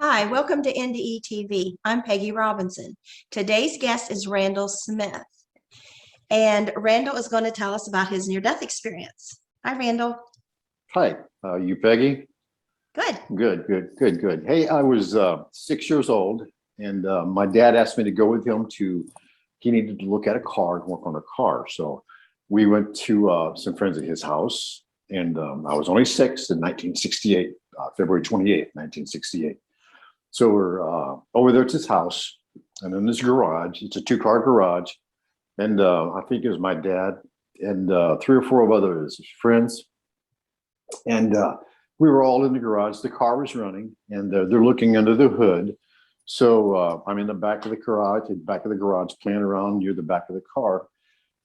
Hi, welcome to NDE TV. I'm Peggy Robinson. Today's guest is Randall Smith, and Randall is going to tell us about his near-death experience. Hi, Randall. Hi, you Peggy? Good. Good. Hey, I was 6 years old, and my dad asked me to go with him he needed to look at a car and work on a car. So we went to some friends at his house, and I was only six in 1968, February 28th, 1968. So we're over there at his house, and in this garage, it's a two-car garage, and I think it was my dad and three or four of others friends, and we were all in the garage. The car was running, and they're looking under the hood. So I'm in the back of the garage, playing around near the back of the car,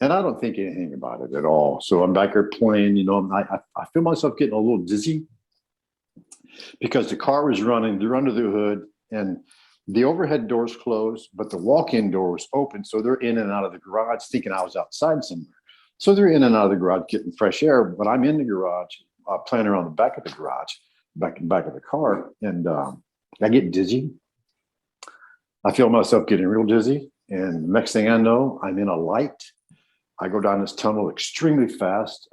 and I don't think anything about it at all. So I'm back there playing, I feel myself getting a little dizzy because the car was running. They're under the hood, and the overhead door's closed, but the walk-in door was open. So they're in and out of the garage thinking I was outside somewhere. So they're in and out of the garage getting fresh air, but I'm in the garage playing around the back of the garage, back of the car, and I get dizzy. I feel myself getting real dizzy, and the next thing I know, I'm in a light. I go down this tunnel extremely fast.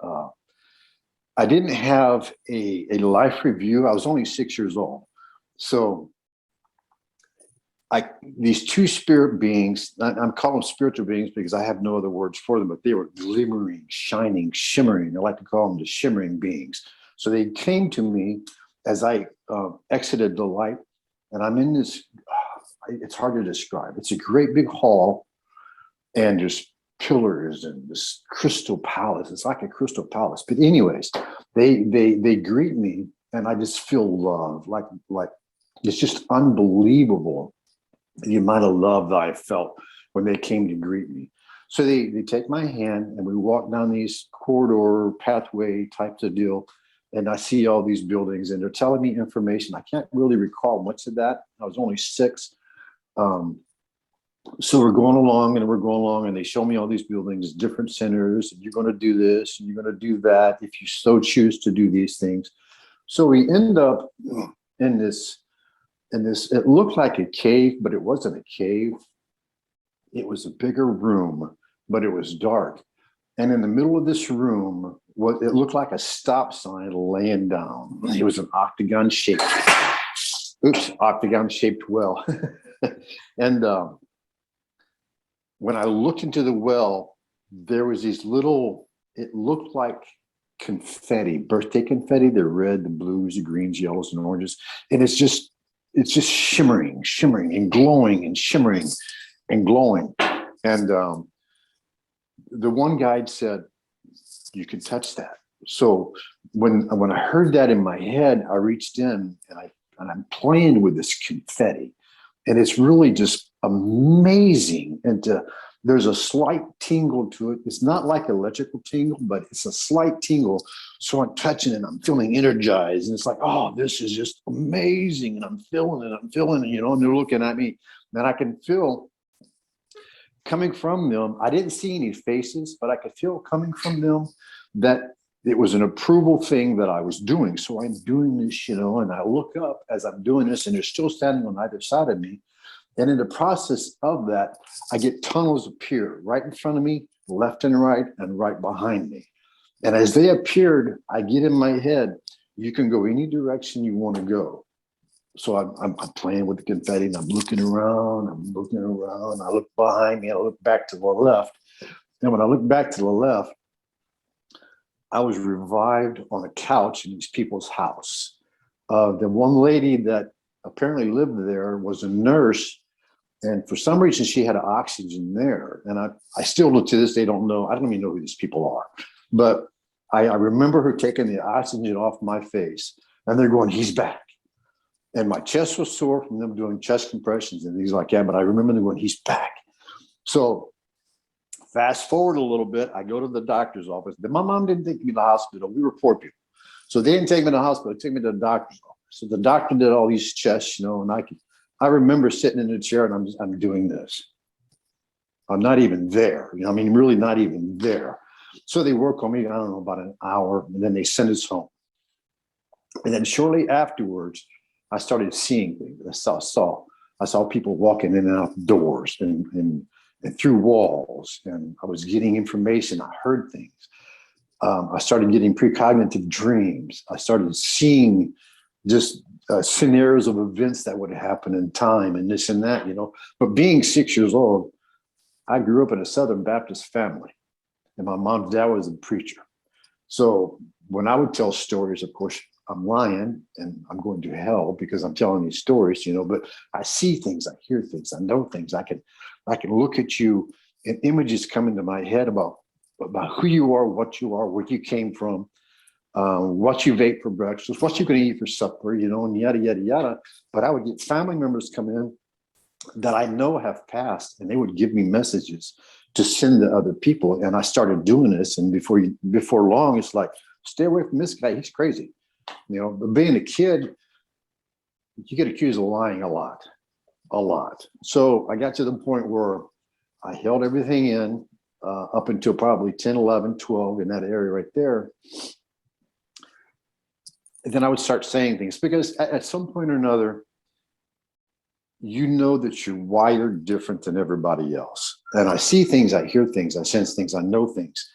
I didn't have a life review. I was only 6 years old. So these two spirit beings, I'm calling them spiritual beings because I have no other words for them, but they were glimmering, shining, shimmering. I like to call them the shimmering beings. So they came to me as I exited the light, and I'm in this, it's hard to describe. It's a great big hall, and there's pillars and this crystal palace. It's like a crystal palace. But anyways, they greet me, and I just feel love. Like it's just unbelievable the amount of love that I felt when they came to greet me. So they take my hand, and we walk down these corridor pathway types of deal, and I see all these buildings, and they're telling me information. I can't really recall much of that. I was only six. So we're going along, and they show me all these buildings, different centers, and you're going to do this, and you're going to do that if you so choose to do these things. So we end up in this, it looked like a cave, but it wasn't a cave. It was a bigger room, but it was dark. And in the middle of this room, it looked like a stop sign laying down. It was an octagon shaped well. And when I looked into the well, there was these little, it looked like confetti, birthday confetti. The red, the blues, the greens, yellows, and oranges. And it's just shimmering and glowing and shimmering and glowing. And the one guide said, you can touch that. So when I heard that in my head, I reached in, and I'm playing with this confetti. And it's really just amazing. And there's a slight tingle to it. It's not like electrical tingle, but it's a slight tingle. So I'm touching it, and I'm feeling energized. And it's like, oh, this is just amazing. And I'm feeling it, and they're looking at me. And I can feel coming from them. I didn't see any faces, but I could feel coming from them that it was an approval thing that I was doing. So I'm doing this, and I look up as I'm doing this, and they're still standing on either side of me. And in the process of that, I get tunnels appear right in front of me, left and right behind me. And as they appeared, I get in my head, you can go any direction you want to go. So I'm playing with the confetti, and I'm looking around, I look behind me, I look back to the left. And when I look back to the left, I was revived on a couch in these people's house. The one lady that apparently lived there was a nurse, and for some reason she had oxygen there. And I still to this day don't know. I don't even know who these people are. But I remember her taking the oxygen off my face, and they're going, he's back. And my chest was sore from them doing chest compressions and things like that. But I remember them going, he's back. So fast forward a little bit, I go to the doctor's office. My mom didn't take me to the hospital. We were poor people. So they didn't take me to the hospital. They took me to the doctor's office. So the doctor did all these tests, and I remember sitting in the chair, and I'm doing this. I'm not even there. Really not even there. So they work on me, I don't know, about an hour, and then they send us home. And then shortly afterwards, I started seeing things. I saw people walking in and out doors and through walls, and I was getting information. I heard things. I started getting precognitive dreams. I started seeing just scenarios of events that would happen in time and this and that, But being 6 years old, I grew up in a Southern Baptist family, and my mom's dad was a preacher. So when I would tell stories, of course, I'm lying and I'm going to hell because I'm telling these stories, but I see things, I hear things, I know things. I can look at you and images come into my head about who you are, what you are, where you came from, what you've ate for breakfast, what you're going to eat for supper, and yada, yada, yada. But I would get family members come in that I know have passed, and they would give me messages to send to other people. And I started doing this. And before long, it's like, stay away from this guy. He's crazy. But being a kid, you get accused of lying a lot. So I got to the point where I held everything in up until probably 10, 11, 12 in that area right there. And then I would start saying things because at some point or another, that you're wired different than everybody else. And I see things, I hear things, I sense things, I know things.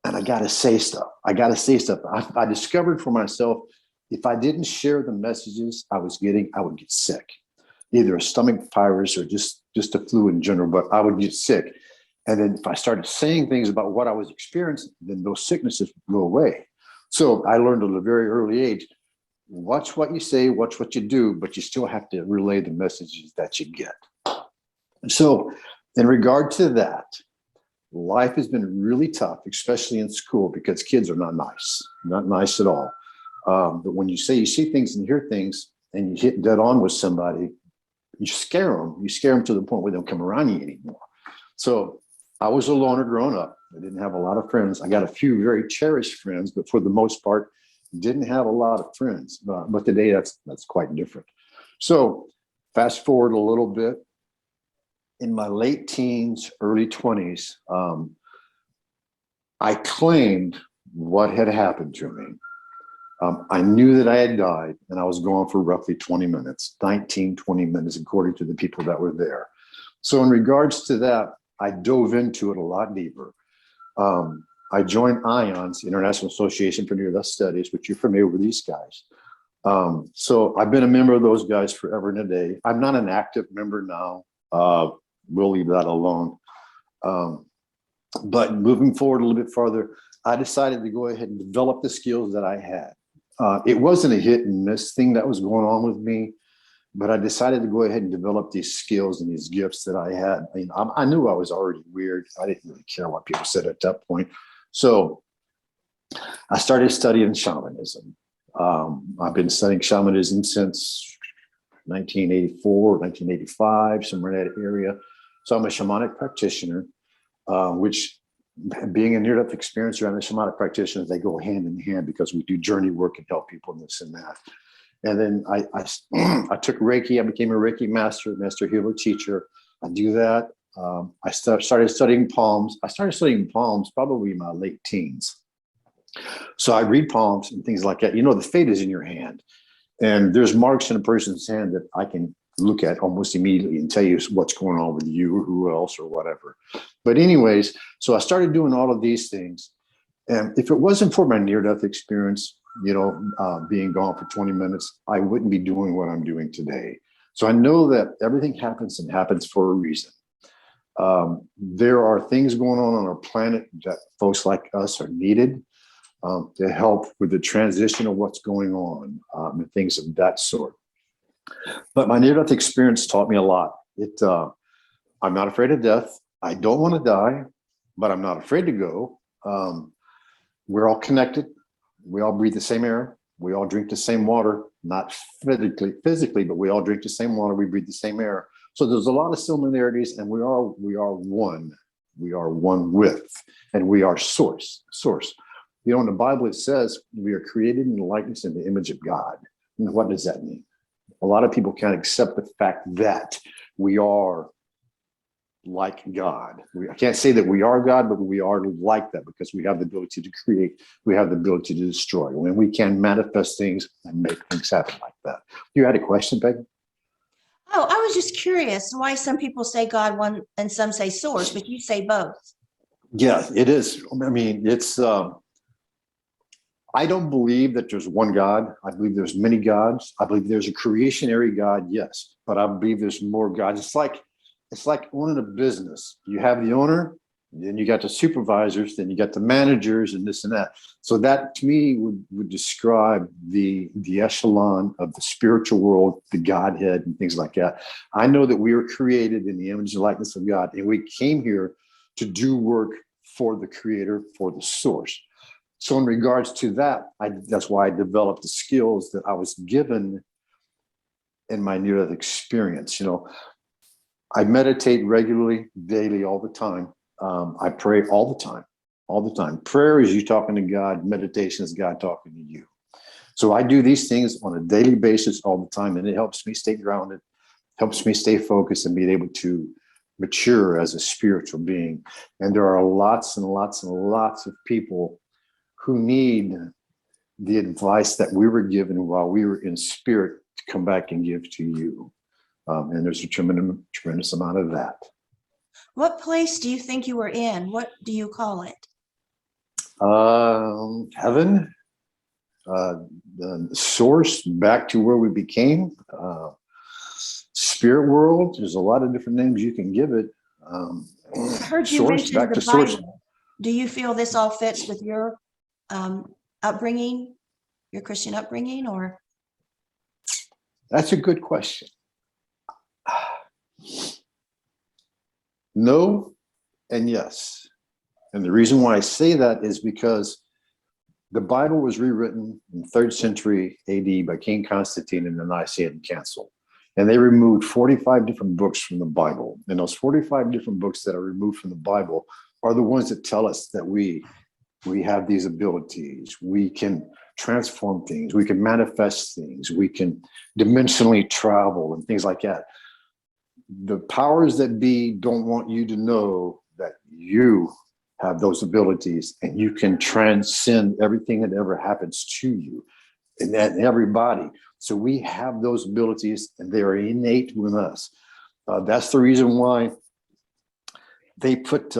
And I got to say stuff. I discovered for myself, if I didn't share the messages I was getting, I would get sick. Either a stomach virus or just a flu in general, but I would get sick. And then if I started saying things about what I was experiencing, then those sicknesses would go away. So I learned at a very early age, watch what you say, watch what you do, but you still have to relay the messages that you get. So in regard to that, life has been really tough, especially in school, because kids are not nice at all. But when you see things and hear things and you hit dead on with somebody, you scare them to the point where they don't come around you anymore. So I was a loner growing up. I didn't have a lot of friends. I got a few very cherished friends, but for the most part, didn't have a lot of friends. But today that's quite different. So fast forward a little bit. In my late teens, early 20s, I claimed what had happened to me. I knew that I had died, and I was gone for roughly 20 minutes, 20 minutes, according to the people that were there. So in regards to that, I dove into it a lot deeper. I joined IONS, International Association for Near-Death Studies, which you're familiar with these guys. So I've been a member of those guys forever and a day. I'm not an active member now. We'll leave that alone. But moving forward a little bit farther, I decided to go ahead and develop the skills that I had. It wasn't a hit and miss thing that was going on with me, but I decided to go ahead and develop these skills and these gifts that I had. I knew I was already weird. I didn't really care what people said at that point. So I started studying shamanism. I've been studying shamanism since 1984, 1985, somewhere in that area. So I'm a shamanic practitioner, which being a near-death experiencer and a shamanic practitioner, they go hand in hand because we do journey work and help people in this and that. And then I took Reiki. I became a Reiki Master, Master Healer Teacher. I do that. I started studying palms. I started studying palms probably in my late teens. So I read palms and things like that. The fate is in your hand. And there's marks in a person's hand that I can look at almost immediately and tell you what's going on with you or who else or whatever. But anyways, so I started doing all of these things. And if it wasn't for my near-death experience, being gone for 20 minutes, I wouldn't be doing what I'm doing today. So I know that everything happens and happens for a reason. There are things going on our planet that folks like us are needed to help with the transition of what's going on and things of that sort. But my near-death experience taught me a lot. I'm not afraid of death. I don't want to die, but I'm not afraid to go. We're all connected. We all breathe the same air. We all drink the same water, not physically, but we all drink the same water. We breathe the same air. So there's a lot of similarities, and we are one. We are one with, and we are source. In the Bible, it says we are created in the likeness and the image of God. And what does that mean? A lot of people can't accept the fact that we are like God. I can't say that we are God, but we are like that because we have the ability to create. We have the ability to destroy. When we can manifest things and make things happen like that. You had a question, Peggy? Oh, I was just curious why some people say God one and some say source, but you say both. Yeah, it is. I mean, it's. I don't believe that there's one God. I believe there's many gods. I believe there's a creationary God, yes, but I believe there's more gods. It's like owning a business. You have the owner, then you got the supervisors, then you got the managers, and this and that. So that to me would describe the echelon of the spiritual world, the Godhead, and things like that. I know that we were created in the image and likeness of God, and we came here to do work for the Creator, for the source. So in regards to that, that's why I developed the skills that I was given in my near-death experience. You know, I meditate regularly, daily, all the time. I pray all the time. Prayer is you talking to God. Meditation is God talking to you. So I do these things on a daily basis all the time, and it helps me stay grounded, helps me stay focused and be able to mature as a spiritual being. And there are lots and lots and lots of people who need the advice that we were given while we were in spirit to come back and give to you. And there's a tremendous amount of that. What place do you think you were in? What do you call it? Heaven, the source, back to where we became, spirit world. There's a lot of different names you can give it. I heard you Source, mention back the to source. Bible. Do you feel this all fits with your upbringing, your Christian upbringing, or? That's a good question. No and yes. And the reason why I say that is because the Bible was rewritten in 3rd century AD by King Constantine in the Nicene Council. And they removed 45 different books from the Bible. And those 45 different books that are removed from the Bible are the ones that tell us that we have these abilities. We can transform things. We can manifest things. We can dimensionally travel and things like that. The powers that be don't want you to know that you have those abilities and you can transcend everything that ever happens to you and everybody. So we have those abilities and they are innate with us. That's the reason why they put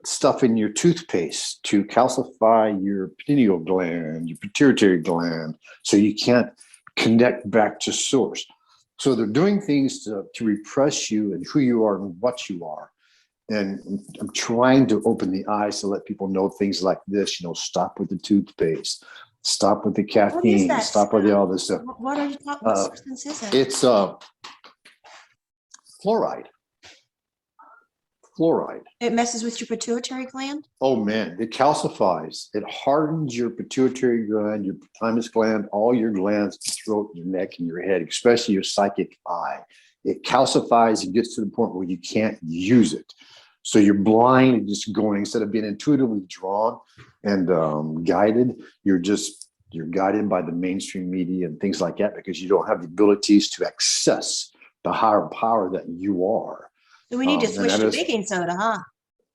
stuff in your toothpaste to calcify your pineal gland, your pituitary gland, so you can't connect back to source. So they're doing things to repress you and who you are and what you are. And I'm trying to open the eyes to let people know things like this, you know, stop with the toothpaste, stop with the caffeine, stop with all this stuff. What are you talking? What substance is it? It's fluoride. Fluoride. It messes with your pituitary gland? Oh man, it calcifies. It hardens your pituitary gland, your thymus gland, all your glands, your throat, your neck, and your head, especially your psychic eye. It calcifies and gets to the point where you can't use it. So you're blind and just going, instead of being intuitively drawn and guided, you're guided by the mainstream media and things like that because you don't have the abilities to access the higher power that you are. So we need to switch to baking soda, huh?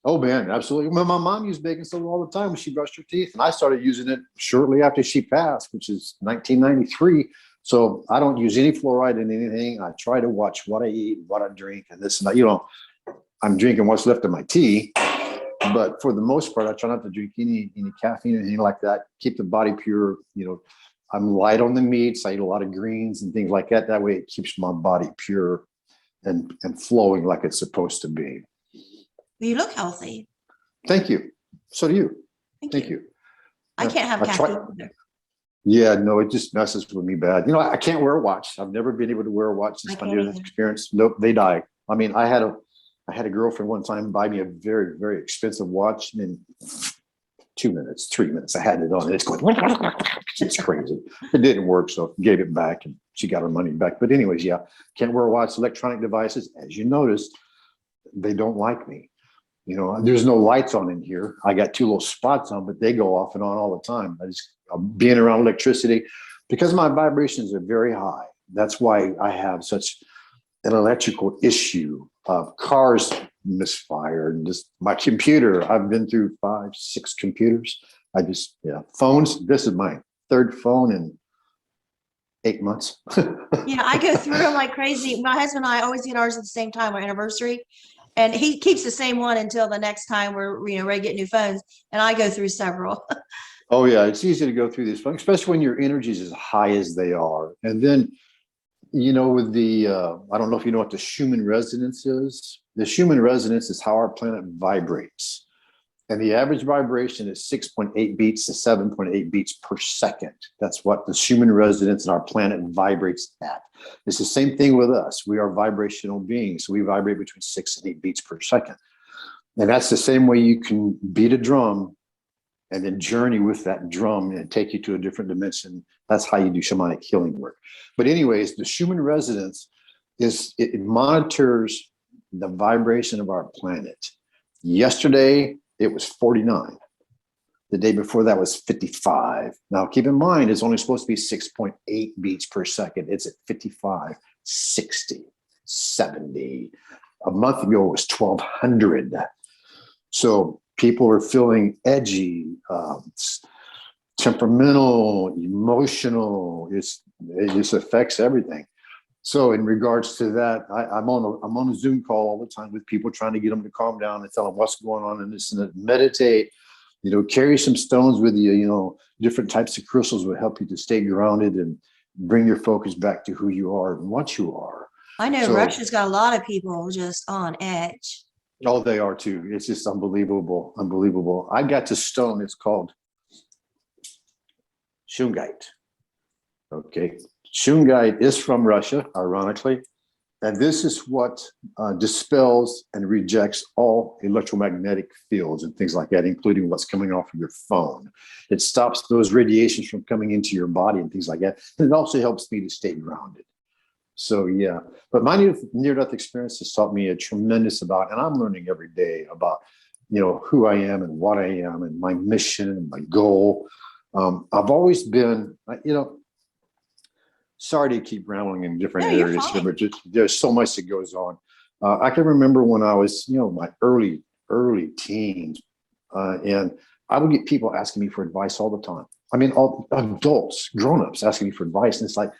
Oh man, absolutely. Well, my mom used baking soda all the time when she brushed her teeth, and I started using it shortly after she passed, which is 1993. So I don't use any fluoride in anything. I try to watch what I eat, what I drink, and this and that. You know, I'm drinking what's left of my tea, but for the most part, I try not to drink any caffeine or anything like that. Keep the body pure. You know, I'm light on the meats. I eat a lot of greens and things like that. That way, it keeps my body pure and flowing like it's supposed to be. You look healthy. Thank you. So do you. Thank you. I can't have caffeine either. Yeah, no, it just messes with me bad. You know, I can't wear a watch. I've never been able to wear a watch since my near-death experience. Nope, they die. I mean, I had a girlfriend one time buy me a very, very expensive watch, and in 2 minutes, 3 minutes, I had it on, and it's going, it's crazy. It didn't work, so I gave it back, and she got her money back. But anyways, yeah, can't wear a watch. Electronic devices, as you noticed, they don't like me. You know, there's no lights on in here. I got 2 little spots on, but they go off and on all the time. I'm being around electricity because my vibrations are very high. That's why I have such an electrical issue. Cars misfired. And just my computer, I've been through 5, 6 computers. Phones. This is my 3rd phone in 8 months. Yeah, I go through them like crazy. My husband and I always get ours at the same time, our anniversary. And he keeps the same one until the next time we're, ready to get new phones. And I go through several. Oh yeah, it's easy to go through these phones, especially when your energy is as high as they are. And then, with the, I don't know if you know what the Schumann Resonance is. The Schumann Resonance is how our planet vibrates. And the average vibration is 6.8 beats to 7.8 beats per second. That's what the Schumann Resonance in our planet vibrates at. It's the same thing with us. We are vibrational beings. So we vibrate between 6 and 8 beats per second. And that's the same way you can beat a drum and then journey with that drum and take you to a different dimension. That's how you do shamanic healing work. But anyways, the Schumann Resonance it monitors the vibration of our planet. Yesterday, it was 49. The day before that was 55. Now, keep in mind, it's only supposed to be 6.8 beats per second. It's at 55, 60, 70. A month ago, it was 1200. So people are feeling edgy, temperamental, emotional. It just affects everything. So in regards to that, I'm on a Zoom call all the time with people, trying to get them to calm down and tell them what's going on and this and that. Meditate, carry some stones with you, different types of crystals will help you to stay grounded and bring your focus back to who you are and what you are. I know Russia's got a lot of people just on edge. Oh, they are too. It's just unbelievable. Unbelievable. I got this stone. It's called Shungite. Okay. Shungite is from Russia, ironically. And this is what dispels and rejects all electromagnetic fields and things like that, including what's coming off of your phone. It stops those radiations from coming into your body and things like that. And it also helps me to stay grounded. So, yeah. But my near-death experience has taught me a tremendous amount, and I'm learning every day about, who I am and what I am and my mission and my goal. I've always been, sorry to keep rambling in different areas here, but there's so much that goes on. I can remember when I was, my early teens, and I would get people asking me for advice all the time. I mean, all adults, grown-ups asking me for advice. And it's like,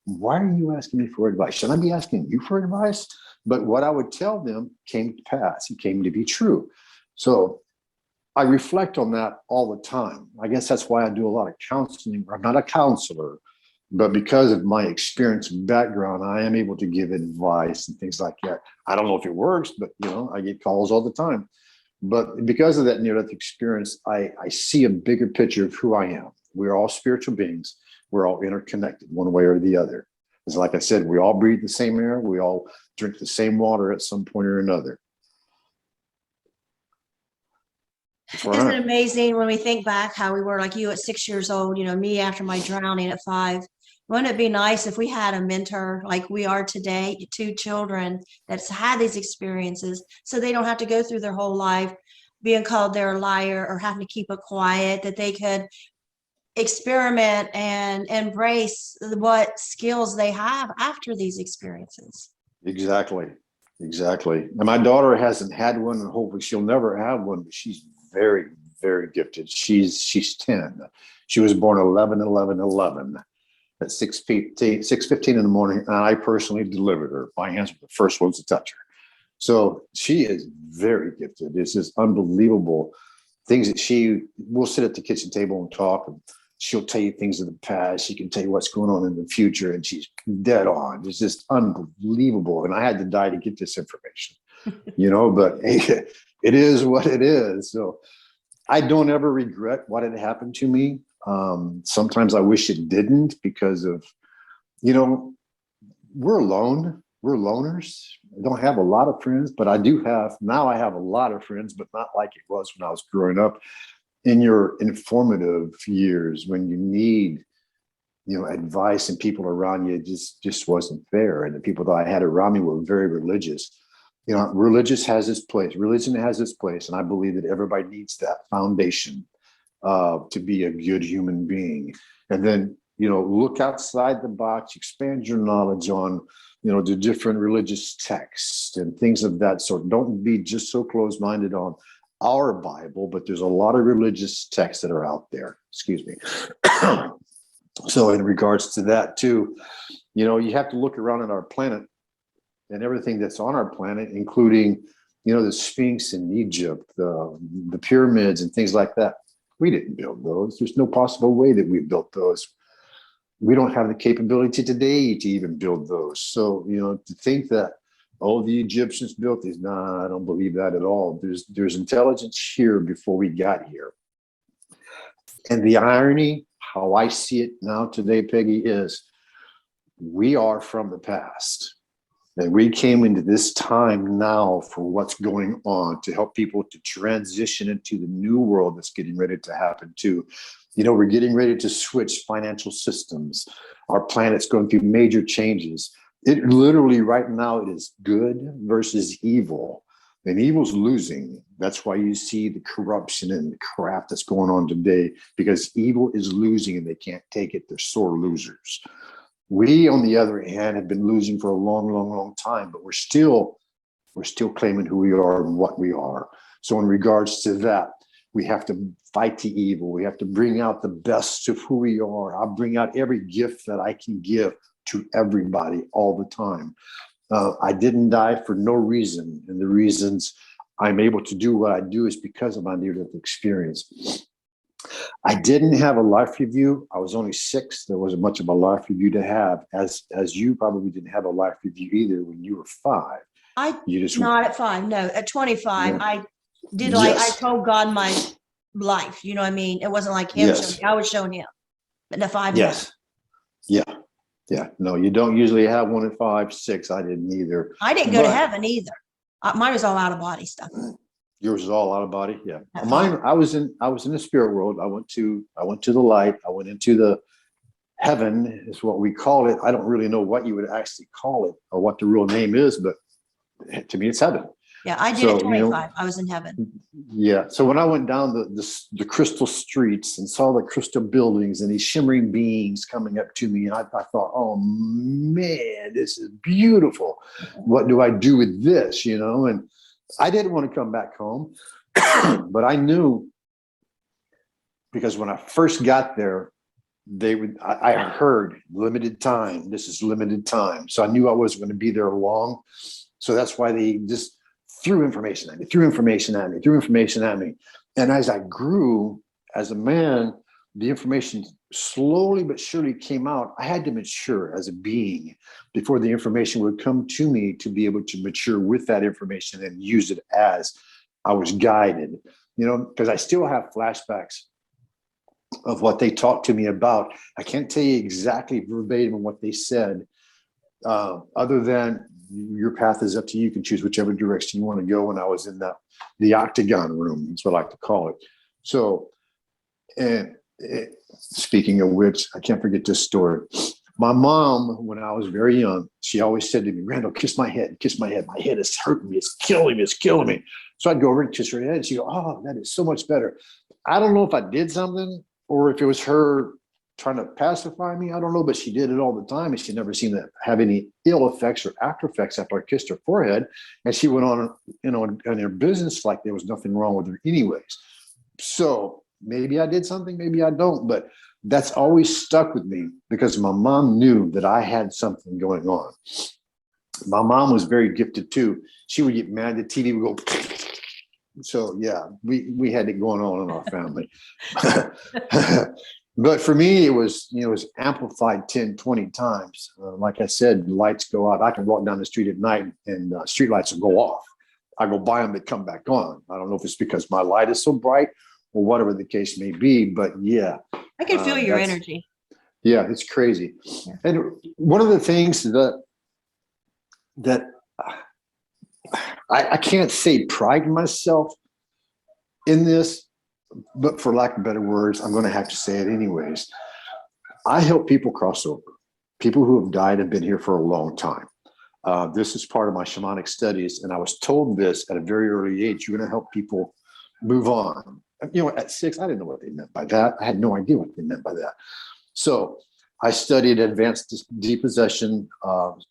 why are you asking me for advice? Should I be asking you for advice? But what I would tell them came to pass. It came to be true. So I reflect on that all the time. I guess that's why I do a lot of counseling. I'm not a counselor, but because of my experience and background, I am able to give advice and things like that. I don't know if it works, but I get calls all the time. But because of that near-death experience, I see a bigger picture of who I am. We're all spiritual beings. We're all interconnected one way or the other. It's like I said, we all breathe the same air. We all drink the same water at some point or another. Isn't it amazing when we think back how we were, like you at 6 years old, me after my drowning at 5? Wouldn't it be nice if we had a mentor like we are today, 2 children that's had these experiences, so they don't have to go through their whole life being called they're a liar or having to keep it quiet, that they could experiment and embrace what skills they have after these experiences. Exactly. And my daughter hasn't had one, and hopefully she'll never have one, but she's very, very gifted. She's 10. She was born 11/11/11 at 6:15 in the morning, and I personally delivered her. My hands were the first ones to touch her. So she is very gifted. It's just unbelievable things that we'll sit at the kitchen table and talk, and she'll tell you things of the past. She can tell you what's going on in the future, and she's dead on. It's just unbelievable. And I had to die to get this information, but it is what it is. So I don't ever regret what had happened to me. Sometimes I wish it didn't, because of, we're alone. We're loners. I don't have a lot of friends, but I have a lot of friends, but not like it was when I was growing up. In your informative years, when you need, advice and people around you, just wasn't there. And the people that I had around me were very religious. Religion has its place. And I believe that everybody needs that foundation to be a good human being. And then look outside the box, expand your knowledge on, the different religious texts and things of that sort. Don't be just so close-minded on our Bible, but there's a lot of religious texts that are out there. Excuse me. So in regards to that too, you have to look around at our planet and everything that's on our planet, including, the Sphinx in Egypt, the pyramids and things like that. We didn't build those. There's no possible way that we built those. We don't have the capability today to even build those. So, to think that, the Egyptians built these, nah, I don't believe that at all. There's intelligence here before we got here. And the irony, how I see it now today, Peggy, is we are from the past. And we came into this time now for what's going on to help people to transition into the new world that's getting ready to happen too. We're getting ready to switch financial systems. Our planet's going through major changes. It literally right now it is good versus evil. And evil's losing. That's why you see the corruption and the crap that's going on today, because evil is losing and they can't take it. They're sore losers. We, on the other hand, have been losing for a long, long, long time, but we're still claiming who we are and what we are. So in regards to that, we have to fight the evil. We have to bring out the best of who we are. I'll bring out every gift that I can give to everybody all the time. I didn't die for no reason. And the reasons I'm able to do what I do is because of my near-death experience. I didn't have a life review. I was only 6. There wasn't much of a life review to have, as you probably didn't have a life review either when you were 5. Not at 5, no. At 25, yeah. I did I told God my life. You know what I mean? It wasn't like him showing me. I was showing him. But at 5, yes. No. Yeah. No, you don't usually have one at 5, 6. I didn't either. I didn't go to heaven either. Mine was all out of body stuff. Yours is all out of body. Yeah. Mine, I was in the spirit world. I went to the light. I went into the heaven is what we call it. I don't really know what you would actually call it or what the real name is, but to me, it's heaven. Yeah, I did at 25. I was in heaven. Yeah. So when I went down the crystal streets and saw the crystal buildings and these shimmering beings coming up to me, I thought, oh man, this is beautiful. What do I do with this? And I didn't want to come back home, but I knew, because when I first got there, I heard limited time. This is limited time. So I knew I wasn't going to be there long. So that's why they just threw information at me. And as I grew as a man, the information slowly but surely came out. I had to mature as a being before the information would come to me to be able to mature with that information and use it as I was guided, because I still have flashbacks of what they talked to me about. I can't tell you exactly verbatim what they said, other than your path is up to you. You can choose whichever direction you want to go. And I was in the octagon room, that's what I like to call it. So, speaking of which, I can't forget this story. My mom, when I was very young, she always said to me, Randall, kiss my head. My head is hurting me. It's killing me. So I'd go over and kiss her head and she'd go, oh, that is so much better. I don't know if I did something or if it was her trying to pacify me. I don't know, but she did it all the time. And she never seemed to have any ill effects or after effects after I kissed her forehead. And she went on, in her business like there was nothing wrong with her anyways. So maybe I did something, maybe I don't, but that's always stuck with me because my mom knew that I had something going on. My mom was very gifted too. She would get mad, the TV would go. So yeah, we had it going on in our family. But for me, it was amplified 10, 20 times. Like I said, lights go out. I can walk down the street at night and street lights will go off. I go by them, they come back on. I don't know if it's because my light is so bright or whatever the case may be, but yeah. I can feel your energy. Yeah, it's crazy. Yeah. And one of the things that I can't say pride myself in this, but for lack of better words, I'm going to have to say it anyways. I help people cross over. People who have died have been here for a long time. This is part of my shamanic studies, and I was told this at a very early age. You're going to help people move on. At 6, I didn't know what they meant by that. I had no idea what they meant by that. So I studied advanced depossession,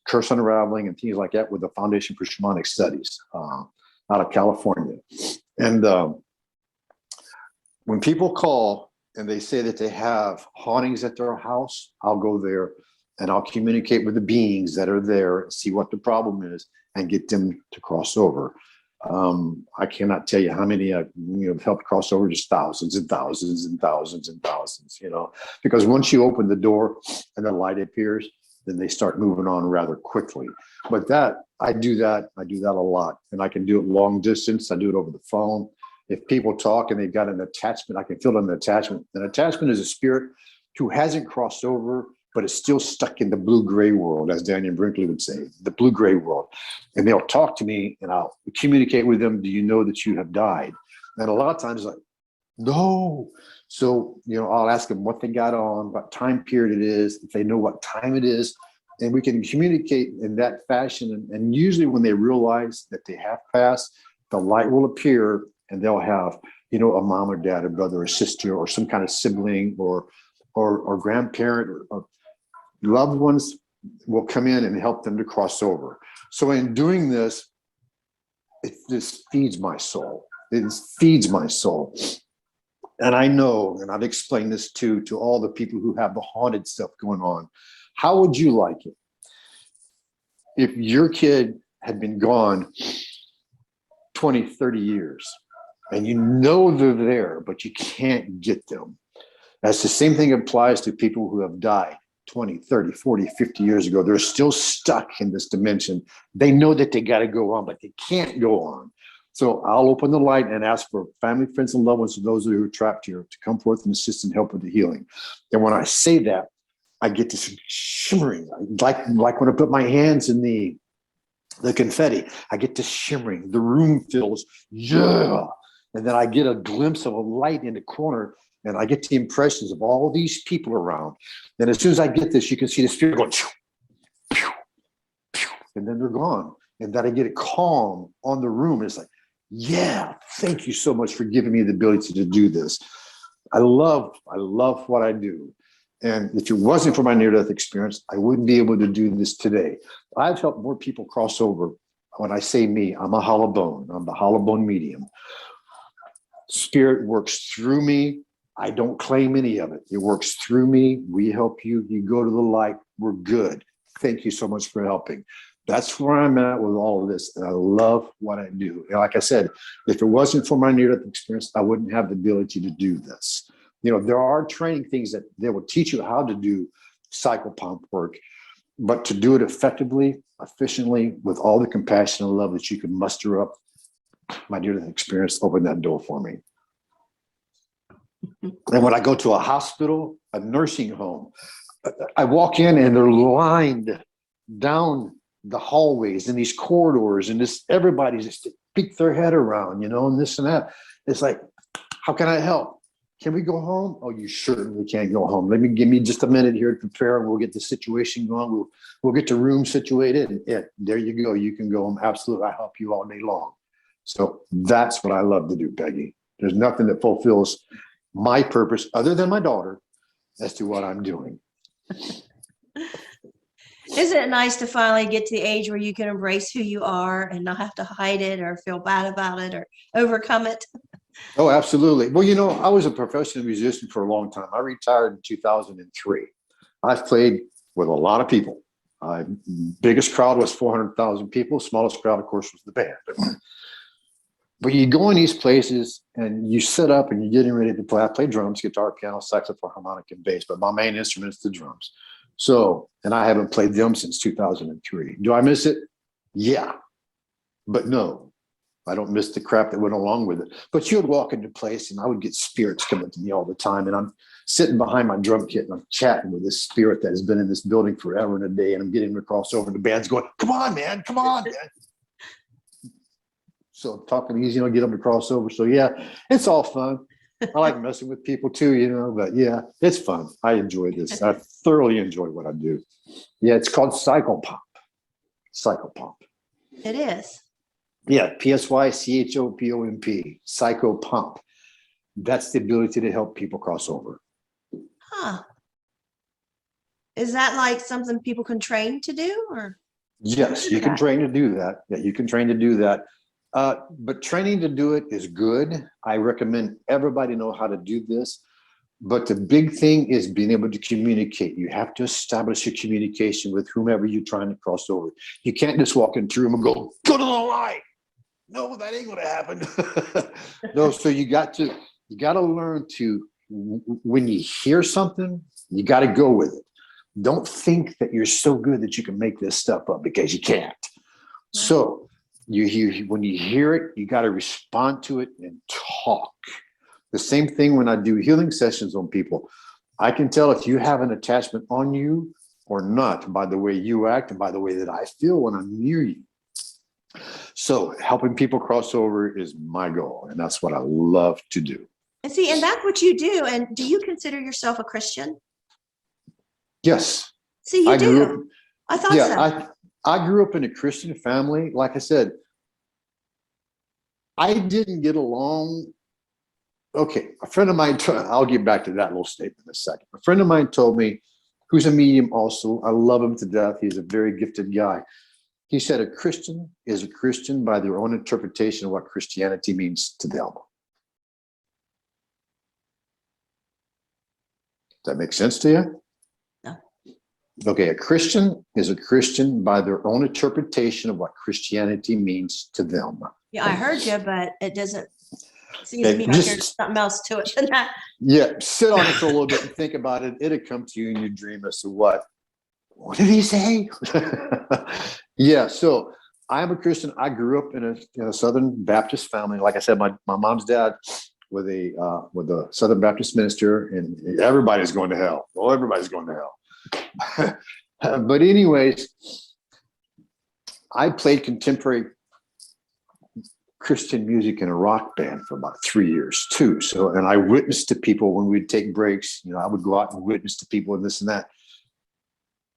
curse unraveling, and things like that with the Foundation for Shamanic Studies out of California. And when people call and they say that they have hauntings at their house, I'll go there and I'll communicate with the beings that are there and see what the problem is and get them to cross over. I cannot tell you how many have helped cross over, just thousands and thousands and thousands and thousands, because once you open the door and the light appears, then they start moving on rather quickly. But I do that a lot, and I can do it long distance. I do it over the phone. If people talk and they've got an attachment, I can feel an attachment. An attachment is a spirit who hasn't crossed over, but is still stuck in the blue-gray world, as Daniel Brinkley would say, the blue-gray world. And they'll talk to me and I'll communicate with them. Do you know that you have died? And a lot of times like, no. So, I'll ask them what they got on, what time period it is, if they know what time it is, and we can communicate in that fashion. And usually when they realize that they have passed, the light will appear and they'll have, a mom or dad, a brother or sister, or some kind of sibling or grandparent or loved ones will come in and help them to cross over. So in doing this, it just feeds my soul. It feeds my soul. And I know, and I've explained this to all the people who have the haunted stuff going on. How would you like it if your kid had been gone 20, 30 years and they're there, but you can't get them? That's the same thing applies to people who have died 20, 30, 40, 50 years ago. They're still stuck in this dimension. They know that they got to go on, but they can't go on. So I'll open the light and ask for family, friends, and loved ones, those who are trapped here, to come forth and assist and help with the healing. And when I say that, I get this shimmering, like when I put my hands in the confetti, I get this shimmering. The room fills, yeah. And then I get a glimpse of a light in the corner, and I get the impressions of all these people around. And as soon as I get this, you can see the spirit going, pew, pew, pew, and then they're gone. And then I get it calm on the room. And it's like, yeah, thank you so much for giving me the ability to do this. I love what I do. And if it wasn't for my near-death experience, I wouldn't be able to do this today. I've helped more people cross over. When I say me, I'm a hollow bone. I'm the hollow bone medium. Spirit works through me. I don't claim any of it. It works through me. We help you. You go to the light. We're good. Thank you so much for helping. That's where I'm at with all of this. And I love what I do. And like I said, if it wasn't for my near-death experience, I wouldn't have the ability to do this. There are training things that they will teach you how to do psychopomp work, but to do it effectively, efficiently, with all the compassion and love that you can muster up, my near-death experience opened that door for me. And when I go to a hospital, a nursing home, I walk in and they're lined down the hallways and these corridors, and everybody's just peek their head around, and this and that. It's like, how can I help? Can we go home? Oh, you certainly can't go home. Give me just a minute here to prepare, and we'll get the situation going. We'll get the room situated, and there you go. You can go home. Absolutely, I help you all day long. So that's what I love to do, Peggy. There's nothing that fulfills my purpose other than my daughter as to what I'm doing. Isn't it nice to finally get to the age where you can embrace who you are and not have to hide it or feel bad about it or overcome it? Oh, absolutely. Well, I was a professional musician for a long time. I retired in 2003. I've played with a lot of people. Biggest crowd was 400,000 people. Smallest crowd, of course, was the band. But you go in these places and you sit up and you're getting ready to play. I play drums, guitar, piano, saxophone, harmonic, and bass, but my main instrument is the drums. So, and I haven't played them since 2003. Do I miss it? Yeah, but no, I don't miss the crap that went along with it. But you would walk into place and I would get spirits coming to me all the time. And I'm sitting behind my drum kit and I'm chatting with this spirit that has been in this building forever and a day. And I'm getting him to cross over. The band's going, come on, man. So talking easy, get them to cross over. So yeah, it's all fun. I like messing with people too, but yeah, it's fun. I enjoy this. I thoroughly enjoy what I do. Yeah, it's called Psychopomp. Psychopomp. It is. Yeah, PSYCHOPOMP. Psychopomp. That's the ability to help people cross over. Huh. Is that like something people can train to do, or? Yes, you can train to do that. Yeah, you can train to do that. But training to do it is good. I recommend everybody know how to do this. But the big thing is being able to communicate. You have to establish a communication with whomever you're trying to cross over. You can't just walk into a room and go to the light. No, that ain't going to happen. No, so you got to learn to, when you hear something, you got to go with it. Don't think that you're so good that you can make this stuff up, because you can't. So when you hear it, you got to respond to it and talk. The same thing when I do healing sessions on people. I can tell if you have an attachment on you or not by the way you act and by the way that I feel when I'm near you. So helping people cross over is my goal, and that's what I love to do. And see, and that's what you do. And do you consider yourself a Christian? Yes. See, you do. I thought so. I grew up in a Christian family. Like I said, I didn't get along. Okay, a friend of mine, I'll get back to that little statement in a second. A friend of mine told me, who's a medium also, I love him to death. He's a very gifted guy. He said, a Christian is a Christian by their own interpretation of what Christianity means to them. Does that make sense to you? No. Okay, a Christian is a Christian by their own interpretation of what Christianity means to them. Yeah, I heard you, but it doesn't seem to me like there's something else to it than that. Yeah, sit on it for a little bit and think about it. It'll come to you in your dream as to what did he say? Yeah, so I'm a Christian. I grew up in a Southern Baptist family. Like I said, my mom's dad with a Southern Baptist minister, and everybody's going to hell. Well, everybody's going to hell. But anyways, I played contemporary Christian music in a rock band for about 3 years too. So, and I witnessed to people when we'd take breaks, I would go out and witness to people and this and that.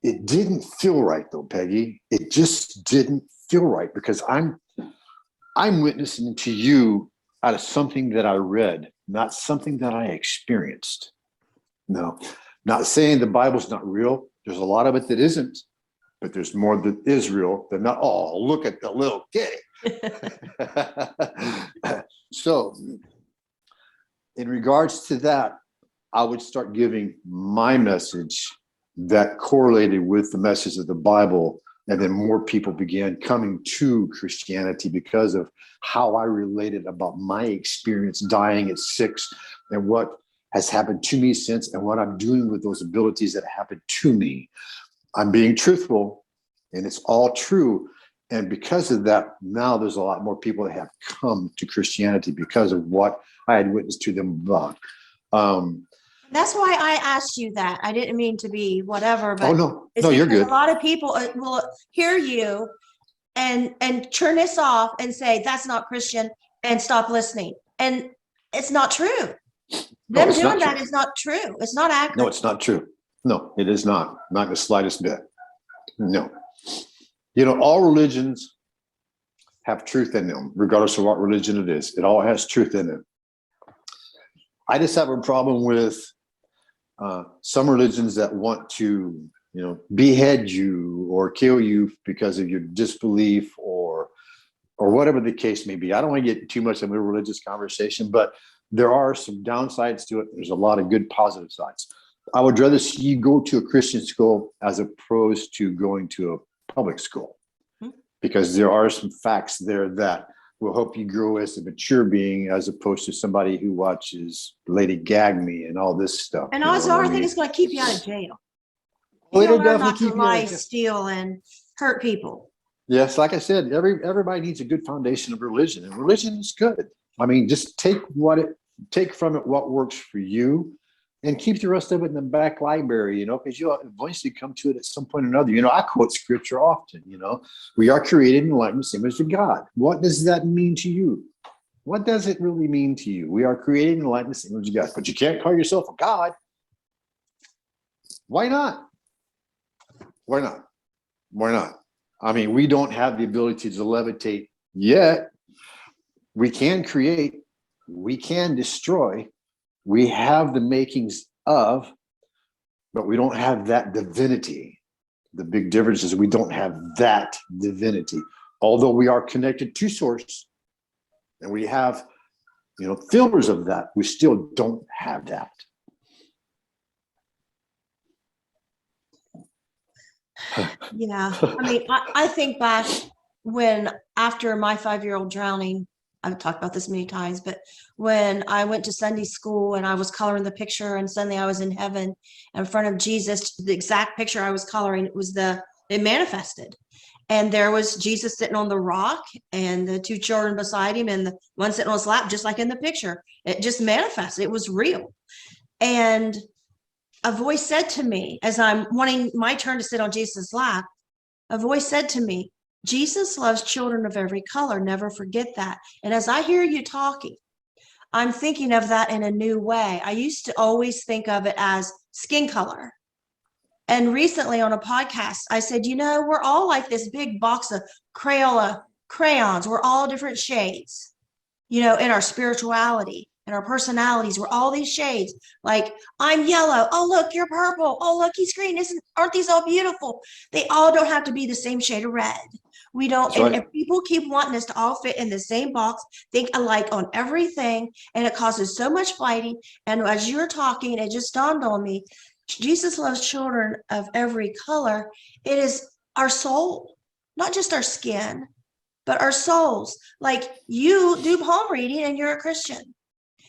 It didn't feel right though, Peggy. It just didn't feel right, because I'm witnessing to you out of something that I read, not something that I experienced. No, not saying the Bible's not real. There's a lot of it that isn't, but there's more that is real than not. Oh, look at the little kitty. So in regards to that, I would start giving my message that correlated with the message of the Bible. And then more people began coming to Christianity because of how I related about my experience dying at 6 and what has happened to me since, and what I'm doing with those abilities that happened to me. I'm being truthful, and it's all true. And because of that, now there's a lot more people that have come to Christianity because of what I had witnessed to them about. That's why I asked you that. I didn't mean to be whatever, but no, you're good. A lot of people will hear you and turn this off and say, that's not Christian, and stop listening. And it's not true. Them doing that is not true. It's not accurate. No, it's not true. No, it is not. Not in the slightest bit. No. All religions have truth in them, regardless of what religion it is. It all has truth in it. I just have a problem with some religions that want to, behead you or kill you because of your disbelief or whatever the case may be. I don't want to get too much of a religious conversation, but there are some downsides to it. There's a lot of good positive sides. I would rather see you go to a Christian school as opposed to going to a public school, because there are some facts there that will help you grow as a mature being, as opposed to somebody who watches Lady Gag Me and all this stuff. And also, I think it's going to keep you out of jail. Well, it'll learn not to lie, steal, and hurt people. Yes, like I said, everybody needs a good foundation of religion, and religion is good. I mean, just take from it what works for you, and keep the rest of it in the back library, because you'll eventually come to it at some point or another. I quote scripture often, we are created in the likeness and image of God. What does that mean to you? What does it really mean to you? We are created in the likeness and image of God, but you can't call yourself a God. Why not? Why not? Why not? I mean, we don't have the ability to levitate yet. We can create, we can destroy. We have the makings of, but we don't have that divinity. The big difference is we don't have that divinity. Although we are connected to source and we have, filters of that, we still don't have that. Yeah. I mean, I think back when, after my 5-year-old drowning, I've talked about this many times, but when I went to Sunday school and I was coloring the picture, and suddenly I was in heaven in front of Jesus, the exact picture I was coloring, it manifested. And there was Jesus sitting on the rock and the 2 children beside him and the one sitting on his lap, just like in the picture. It just manifested. It was real. And a voice said to me, as I'm wanting my turn to sit on Jesus' lap, a voice said to me, Jesus loves children of every color. Never forget that. And as I hear you talking, I'm thinking of that in a new way. I used to always think of it as skin color. And recently on a podcast, I said, we're all like this big box of Crayola crayons. We're all different shades, in our spirituality and our personalities. We're all these shades. Like, I'm yellow. Oh, look, you're purple. Oh, look, he's green. Aren't these all beautiful? They all don't have to be the same shade of red. We don't. And if people keep wanting us to all fit in the same box, think alike on everything, and it causes so much fighting. And as you're talking, it just dawned on me, Jesus loves children of every color. It is our soul, not just our skin, but our souls. Like, you do palm reading and you're a Christian.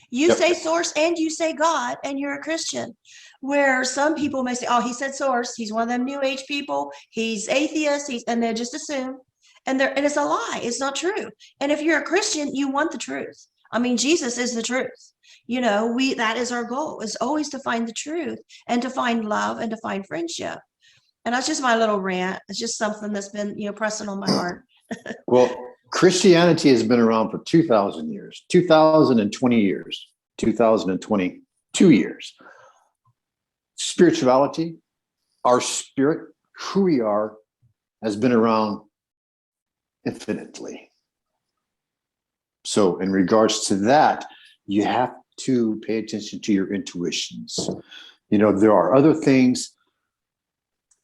You say source and you say God and you're a Christian. Where some people may say, oh, he said source. He's one of them new age people. He's atheist. And they just assume. And it's a lie. It's not true. And if you're a Christian, you want the truth. I mean, Jesus is the truth. That is our goal, is always to find the truth and to find love and to find friendship. And that's just my little rant. It's just something that's been, pressing on my heart. Well, Christianity has been around for 2,000 years, 2,020 years, 2,022 years. Spirituality, our spirit, who we are, has been around infinitely. So in regards to that, you have to pay attention to your intuitions. There are other things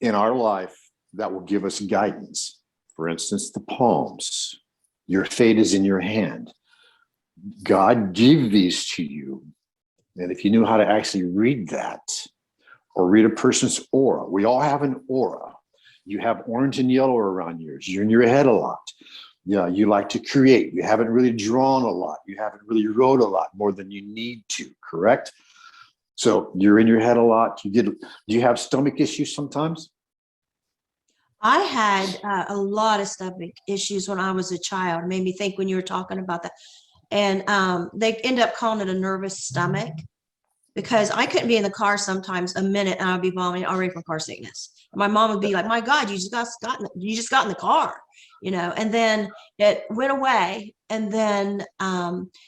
in our life that will give us guidance. For instance, the palms. Your fate is in your hand. God gave these to you. And if you knew how to actually read that, or read a person's aura, we all have an aura. You have orange and yellow around yours. You're in your head a lot. Yeah, you like to create. You haven't really drawn a lot. You haven't really wrote a lot, more than you need to, correct? So you're in your head a lot. Do you have stomach issues sometimes? I had a lot of stomach issues when I was a child. It made me think when you were talking about that. And they end up calling it a nervous stomach, because I couldn't be in the car sometimes a minute and I'd be vomiting already from car sickness. My mom would be like, my God, you just got in the car, and then it went away. And then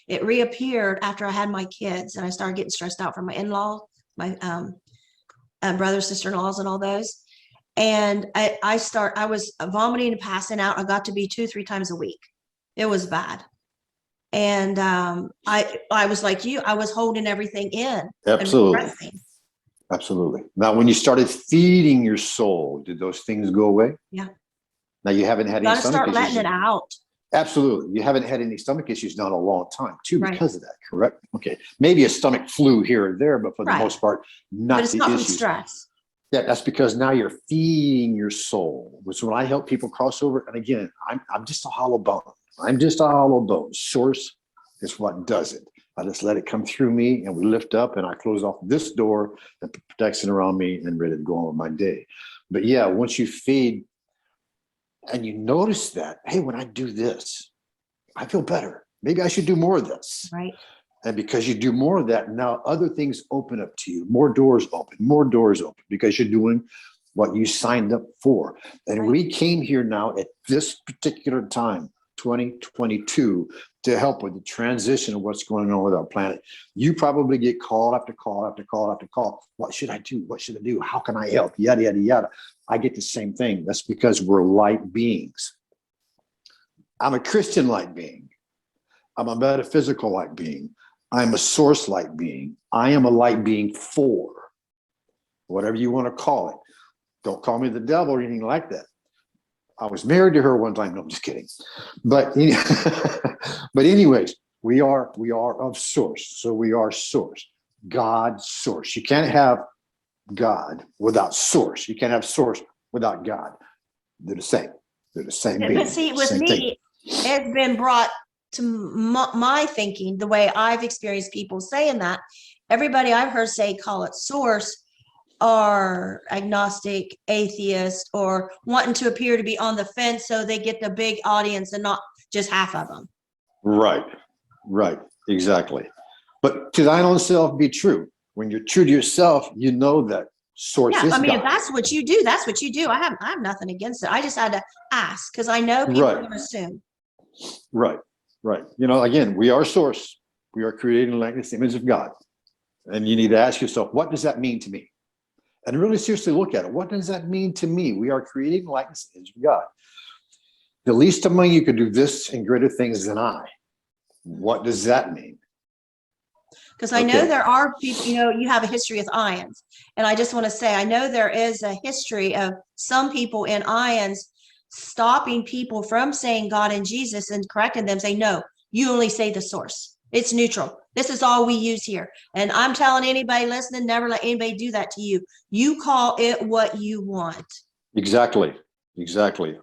it reappeared after I had my kids, and I started getting stressed out from my in-laws, my brothers, sister-in-laws, and all those. And I was vomiting and passing out. I got to be 2-3 times a week. It was bad. And I was like you, I was holding everything in. Absolutely. Absolutely. Now, when you started feeding your soul, did those things go away? Yeah. Now, you haven't had any stomach issues. Start letting it out. Absolutely. You haven't had any stomach issues now in a long time, too, because of that, correct? Okay. Maybe a stomach flu here or there, but for the most part, not the issues. But it's not from stress. Yeah, that's because now you're feeding your soul. Which when I help people cross over, and again, I'm just a hollow bone. I'm just a hollow bone. Source is what does it. I just let it come through me, and we lift up, and I close off this door that protects it around me, and ready to go on with my day. But yeah, once you feed and you notice that, hey, when I do this, I feel better. Maybe I should do more of this. Right. And because you do more of that, now other things open up to you. More doors open, because you're doing what you signed up for. And we came here now at this particular time, 2022, to help with the transition of what's going on with our planet. You probably get call after call after call after call. What should I do? What should I do? How can I help? Yada, yada, yada. I get the same thing. That's because we're light beings. I'm a Christian light being. I'm a metaphysical light being. I'm a source light being. I am a light being 4. whatever you want to call it. Don't call me the devil or anything like that. I was married to her one time. No, I'm just kidding. But, but anyways, we are of source. So we are source, God source. You can't have God without source. You can't have source without God. They're the same. They're the same being. But see, with me, it's been brought to my thinking, the way I've experienced people saying that. Everybody I've heard say call it source are agnostic, atheist, or wanting to appear to be on the fence so they get the big audience and not just half of them. Right, exactly. But to thine own self be true. When you're true to yourself, you know that source is I mean, God. if that's what you do, that's what you do. I have nothing against it. I just had to ask because I know people are going to assume. Right. Again, we are source. We are created in the likeness and image of God. And you need to ask yourself, what does that mean to me? And really seriously look at it. What does that mean to me? We are created in the likeness and image of God. The least among you can do this and greater things than I. What does that mean? Because I know there are people, you have a history with ions. And I just want to say, I know there is a history of some people in ions stopping people from saying God and Jesus and correcting them, say, no, you only say the source. It's neutral. This is all we use here. And I'm telling anybody listening, never let anybody do that to you. You call it what you want. Exactly.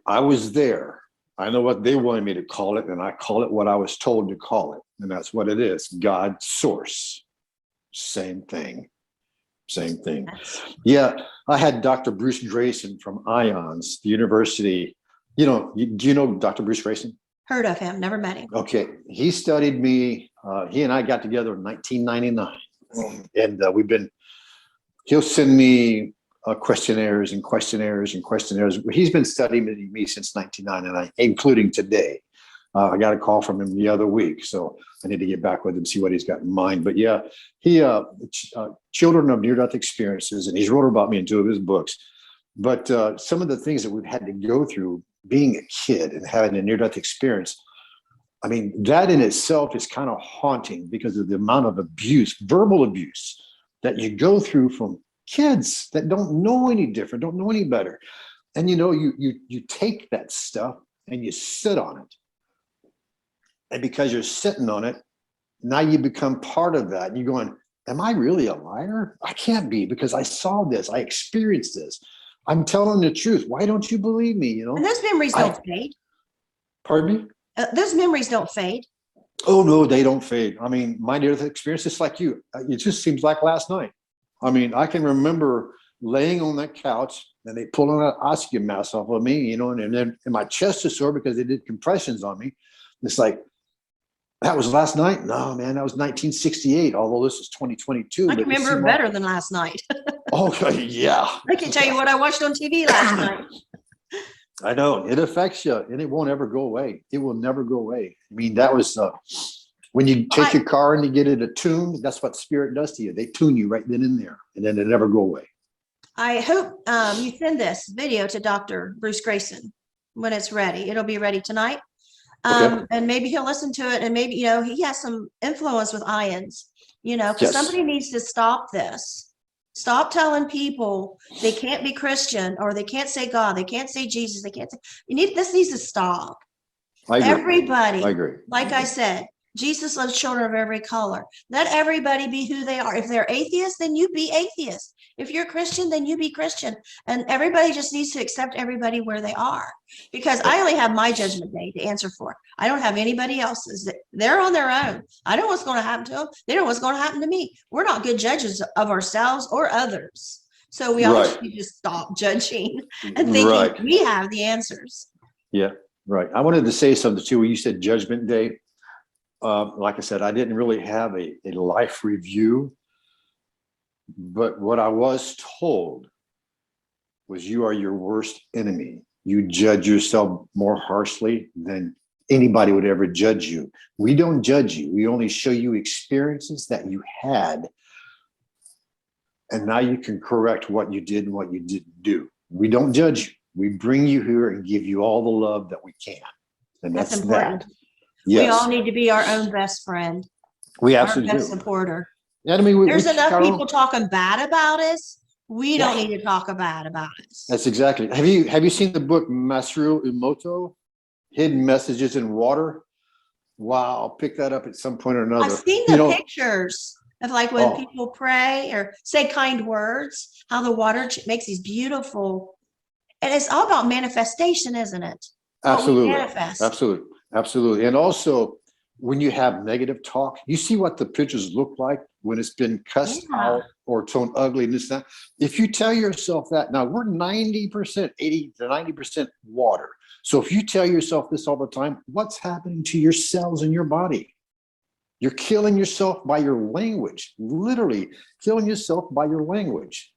I was there. I know what they wanted me to call it, and I call it what I was told to call it. And that's what it is. God source. Same thing. Yeah. I had Dr. Bruce Grayson from IONS, the university. Do you know Dr. Bruce Grayson? Heard of him, never met him. Okay. He studied me. He and I got together in 1999. And he'll send me questionnaires. He's been studying me since 1999, including today. I got a call from him the other week, so I need to get back with him, see what he's got in mind. But yeah, he children of near-death experiences, and he's wrote about me in 2 of his books. But some of the things that we've had to go through being a kid and having a near-death experience, I mean, that in itself is kind of haunting because of the amount of abuse, verbal abuse, that you go through from kids that don't know any different, don't know any better. And you take that stuff and you sit on it. And because you're sitting on it, now you become part of that. And you're going, am I really a liar? I can't be, because I saw this, I experienced this. I'm telling the truth. Why don't you believe me? And those memories don't fade. Pardon me? Those memories don't fade. Oh, no, they don't fade. I mean, my near-death experience is like you. It just seems like last night. I mean, I can remember laying on that couch and they pulled an oxygen mask off of me, and then my chest is sore because they did compressions on me. It's like, that was last night? No, man, that was 1968, although this is 2022. I can remember better than last night. Okay, yeah. I can tell you what I watched on TV last night. I know. It affects you, and it won't ever go away. It will never go away. I mean, that was when you take your car and you get it attuned, that's what spirit does to you. They tune you right then and there, and then it never go away. I hope you send this video to Dr. Bruce Grayson when it's ready. It'll be ready tonight. And maybe he'll listen to it, and maybe, he has some influence with ions, because somebody needs to stop this. Stop telling people they can't be Christian, or they can't say God, they can't say Jesus, they can't say, this needs to stop. I agree. Everybody, I agree. Like I said, Jesus loves children of every color. Let everybody be who they are. If they're atheists, then you be atheist. If you're Christian, then you be Christian. And everybody just needs to accept everybody where they are, because I only have my judgment day to answer for. I don't have anybody else's. They're on their own. I know what's going to happen to them. They know what's going to happen to me. We're not good judges of ourselves or others. So we all need to just stop judging and thinking we have the answers. Yeah, right. I wanted to say something too. When you said judgment day, like I said, I didn't really have a life review, but what I was told was you are your worst enemy. You judge yourself more harshly than anybody would ever judge you. We don't judge you. We only show you experiences that you had. And now you can correct what you did and what you didn't do. We don't judge you. We bring you here and give you all the love that we can. And that's important. That. Yes. We all need to be our own best friend. We absolutely our best supporter. Yeah, I mean, there's enough people talking bad about us We don't need to talk about us. That's exactly. Have you seen the book Masaru Emoto, Hidden Messages in Water? Wow, I'll pick that up at some point or another. I've seen the pictures of like when people pray or say kind words, how the water makes these beautiful, and it's all about manifestation, isn't it? Absolutely. Manifest. Absolutely. And also, when you have negative talk, you see what the pictures look like when it's been cussed out or shown ugly and this and that. If you tell yourself that, now we're 90%, 80 to 90% water. So if you tell yourself this all the time, what's happening to your cells in your body? You're killing yourself by your language, literally killing yourself by your language.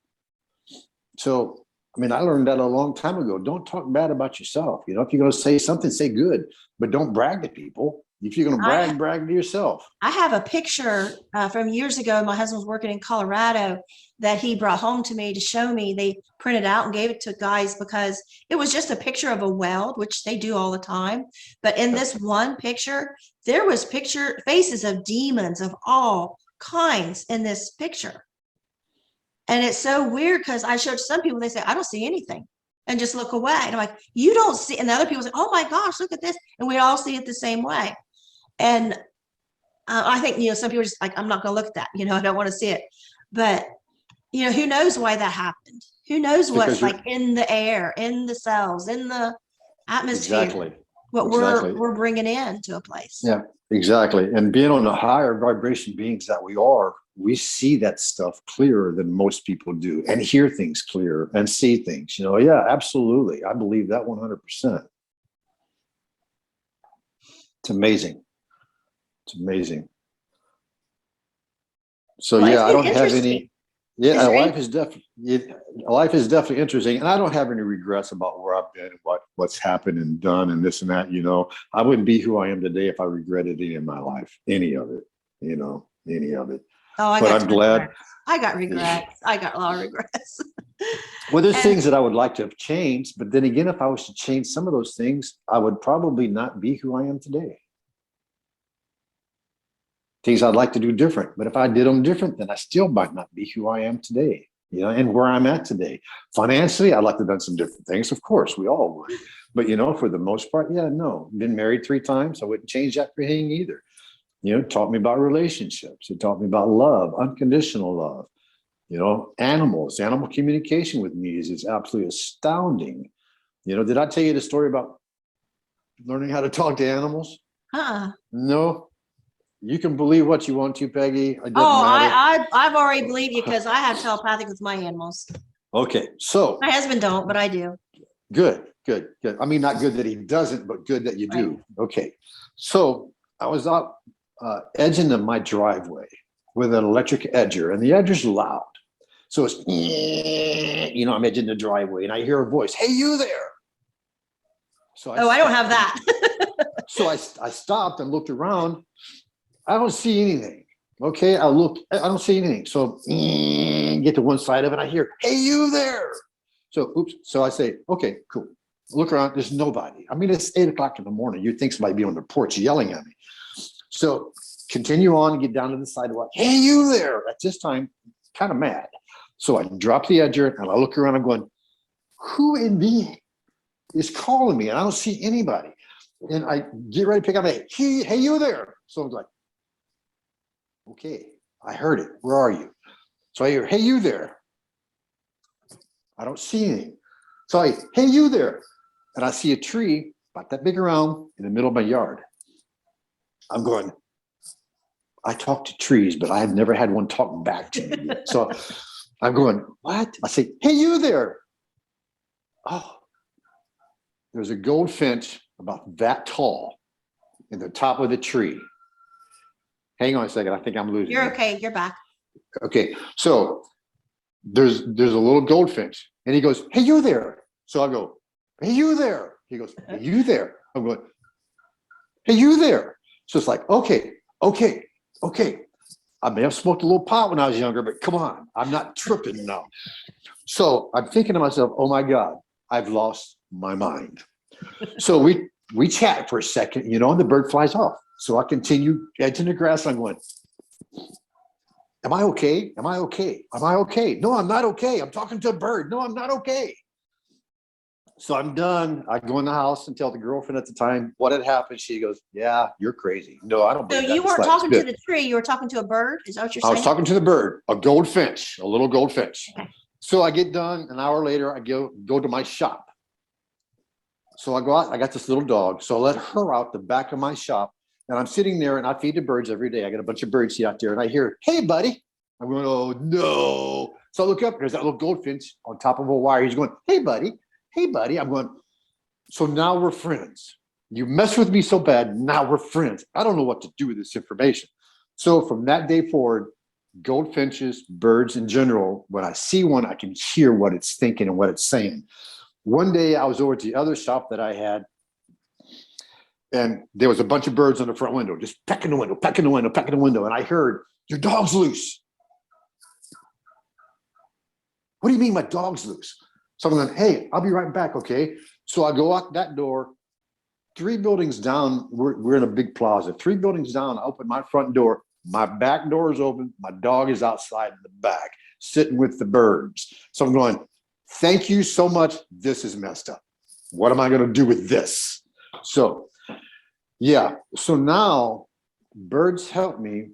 So, I mean, I learned that a long time ago. Don't talk bad about yourself. You know, if you're going to say something, say good, but don't brag to people. If you're going to brag to yourself. I have a picture from years ago. My husband was working in Colorado that he brought home to me to show me. They printed out and gave it to guys because it was just a picture of a weld, which they do all the time. But in this one picture, there was faces of demons of all kinds in this picture. And it's so weird because I showed some people, they say, I don't see anything, and just look away. And I'm like, you don't see, and the other people say, oh my gosh, look at this. And we all see it the same way. And I think, you know, some people are just like, I'm not going to look at that. You know, I don't want to see it. But, you know, who knows why that happened? Who knows what's like in the air, in the cells, in the atmosphere, what we're bringing in to a place. Yeah, exactly. And being on the higher vibration beings that we are, we see that stuff clearer than most people do, and hear things clearer and see things, you know. Yeah, absolutely. I believe that 100%. It's amazing. It's amazing. So yeah, I don't have any. Yeah, life is definitely interesting, and I don't have any regrets about where I've been and what's happened and done and this and that. You know, I wouldn't be who I am today if I regretted any of my life, any of it. You know, any of it. Oh, I'm glad. I got regrets. I got a lot of regrets. Well, there's things that I would like to have changed, but then again, if I was to change some of those things, I would probably not be who I am today. Things I'd like to do different, but if I did them different, then I still might not be who I am today, you know, and where I'm at today. Financially, I'd like to have done some different things. Of course, we all would. But, you know, for the most part, yeah, no. Been married 3 times. I wouldn't change that for anything either. You know, taught me about relationships. It taught me about love, unconditional love. You know, animal communication with me is absolutely astounding. You know, did I tell you the story about learning how to talk to animals? No. You can believe what you want to, Peggy. I've already believed you because I have telepathic with my animals. Okay, so my husband don't, but I do. Good. I mean, not good that he doesn't, but good that you do. Okay, so I was out edging my driveway with an electric edger, and the edger's loud. So it's, you know, I'm edging the driveway, and I hear a voice, "Hey, you there!" So I don't have that. So I stopped and looked around. I don't see anything. Okay, I don't see anything. So get to one side of it, I hear, "Hey, you there!" So oops. So I say, "Okay, cool." Look around. There's nobody. I mean, it's 8 o'clock in the morning. You'd think somebody be on the porch yelling at me. So continue on and get down to the sidewalk. "Hey, you there!" At this time, kind of mad. So I drop the edger and I look around. I'm going, who in being is calling me? And I don't see anybody. And I get ready to pick up a, hey, you there. So I'm like, okay, I heard it. Where are you? So I hear, "Hey, you there." I don't see anything. So I, "Hey, you there." And I see a tree about that big around in the middle of my yard. I'm going, I talk to trees, but I have never had one talk back to me yet. So I'm going, what? I say, "Hey, you there." Oh, there's a goldfinch about that tall in the top of the tree. Hang on a second. I think I'm losing you. You're okay. You're back. Okay. So there's a little goldfinch, and he goes, "Hey, you there." So I go, "Hey, you there." He goes, "Hey, you there." I'm going, "Hey, you there." So it's like, okay. I may have smoked a little pot when I was younger, but come on, I'm not tripping now. So I'm thinking to myself, oh my God, I've lost my mind. So we chat for a second, you know, and the bird flies off. So I continue edging the grass. I'm going, am I okay? Am I okay? Am I okay? No, I'm not okay. I'm talking to a bird. No, I'm not okay. So I'm done. I go in the house and tell the girlfriend at the time what had happened. She goes, yeah, you're crazy. No, I don't So believe that. you in the weren't slightest talking to bit. the tree, you were talking to a bird? Is that what you're I was saying? talking to the bird, a goldfinch, a little goldfinch. Okay. So I get done. An hour later, I go to my shop. So I go out. I got this little dog. So I let her out the back of my shop. And I'm sitting there and I feed the birds every day. I got a bunch of birds out there and I hear, hey, buddy. I'm going, oh, no. So I look up. There's that little goldfinch on top of a wire. He's going, hey, buddy. Hey, buddy. I'm going, so now we're friends. You mess with me so bad. Now we're friends. I don't know what to do with this information. So from that day forward, goldfinches, birds in general, when I see one, I can hear what it's thinking and what it's saying. One day I was over at the other shop that I had, and there was a bunch of birds on the front window, just pecking the window, pecking the window, pecking the window. And I heard, your dog's loose. What do you mean my dog's loose? So I'm going, hey, I'll be right back, okay? So I go out that door, 3 buildings down, we're in a big plaza. 3 buildings down, I open my front door. My back door is open. My dog is outside in the back, sitting with the birds. So I'm going, thank you so much. This is messed up. What am I going to do with this? So, yeah. So now birds help me.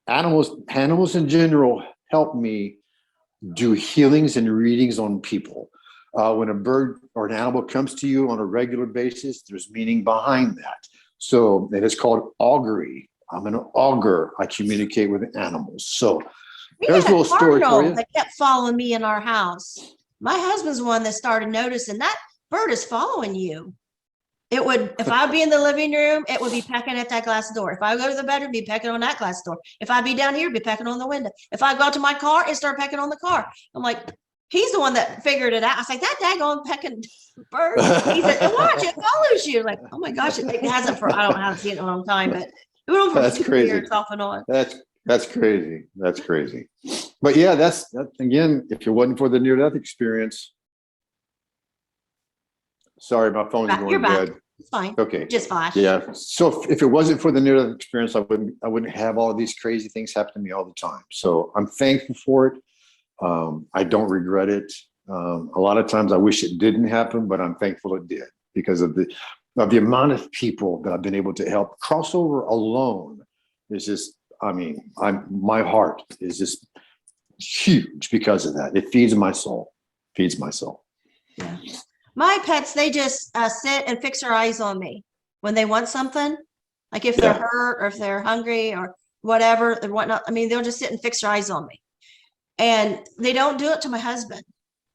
Animals in general help me do healings and readings on people. When a bird or an animal comes to you on a regular basis, there's meaning behind that. So it is called augury. I'm an augur. I communicate with animals. So We there's a had a little story for cardinal you. that kept following me in our house. My husband's one that started noticing that bird is following you. It would, if I'd be in the living room, it would be pecking at that glass door. If I go to the bedroom, it'd be pecking on that glass door. If I'd be down here, it'd be pecking on the window. If I go out to my car, it'd start pecking on the car. I'm like, he's the one that figured it out. I was like, that daggone pecking bird. He said, watch, it follows you. Like, oh my gosh, it hasn't for, I don't have seen it in a long time, but it went on for That's 2 crazy. years off and on. That's crazy. That's crazy. But yeah, that's again, if it wasn't for the near-death experience, sorry, my phone's You're going back. dead. It's fine. Okay. Just flash. Yeah. So if it wasn't for the near-death experience, I wouldn't have all of these crazy things happen to me all the time. So I'm thankful for it. I don't regret it. A lot of times I wish it didn't happen, but I'm thankful it did because of the amount of people that I've been able to help. Crossover alone is just, I mean, my heart is just huge because of that. It feeds my soul. Feeds my soul. Yeah. My pets, they just sit and fix their eyes on me when they want something. Like if they're hurt or if they're hungry or whatever and whatnot. I mean, they'll just sit and fix their eyes on me. And they don't do it to my husband.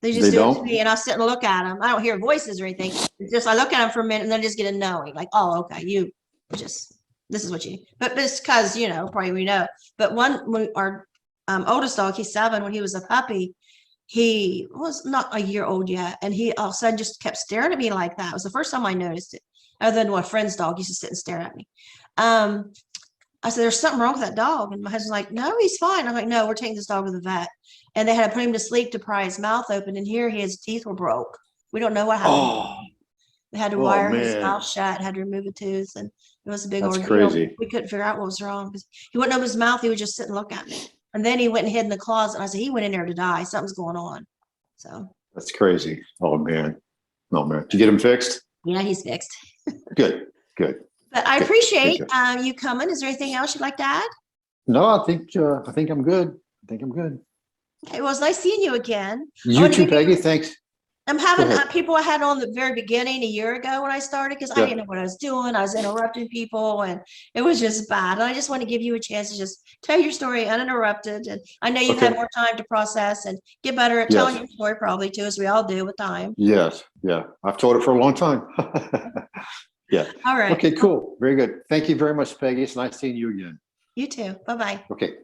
They just do it to me, and I'll sit and look at them. I don't hear voices or anything. It's just I look at them for a minute and then just get a knowing, like, oh, okay, you just, this is what you, but it's because, you know, probably we know. But when our oldest dog, he's 7, when he was a puppy, he was not a year old yet. And he all of a sudden just kept staring at me like that. It was the first time I noticed it, other than when a friend's dog used to sit and stare at me. I said, there's something wrong with that dog. And my husband's like, no, he's fine. I'm like, no, we're taking this dog to the vet. And they had to put him to sleep to pry his mouth open. And here his teeth were broke. We don't know what happened. Oh, They had to wire his mouth shut, had to remove a tooth. And it was a big ordeal. Crazy. We couldn't figure out what was wrong because he wouldn't open his mouth. He would just sit and look at me. And then he went and hid in the closet. And I said, he went in there to die. Something's going on. So that's crazy. Oh, man. Oh, man. Did you get him fixed? Yeah, he's fixed. Good. Good. But I appreciate you coming. Is there anything else you'd like to add? No, I think I'm good. I think I'm good. Okay, well, it's nice seeing you again. You too, Peggy. Thanks. I'm having people I had on the very beginning a year ago when I started because I didn't know what I was doing. I was interrupting people and it was just bad. And I just want to give you a chance to just tell your story uninterrupted. And I know you've had more time to process and get better at telling your story probably too, as we all do with time. Yes. Yeah. I've told it for a long time. Yeah. All right. Okay, cool. Very good. Thank you very much, Peggy. It's nice seeing you again. You too. Bye-bye. Okay.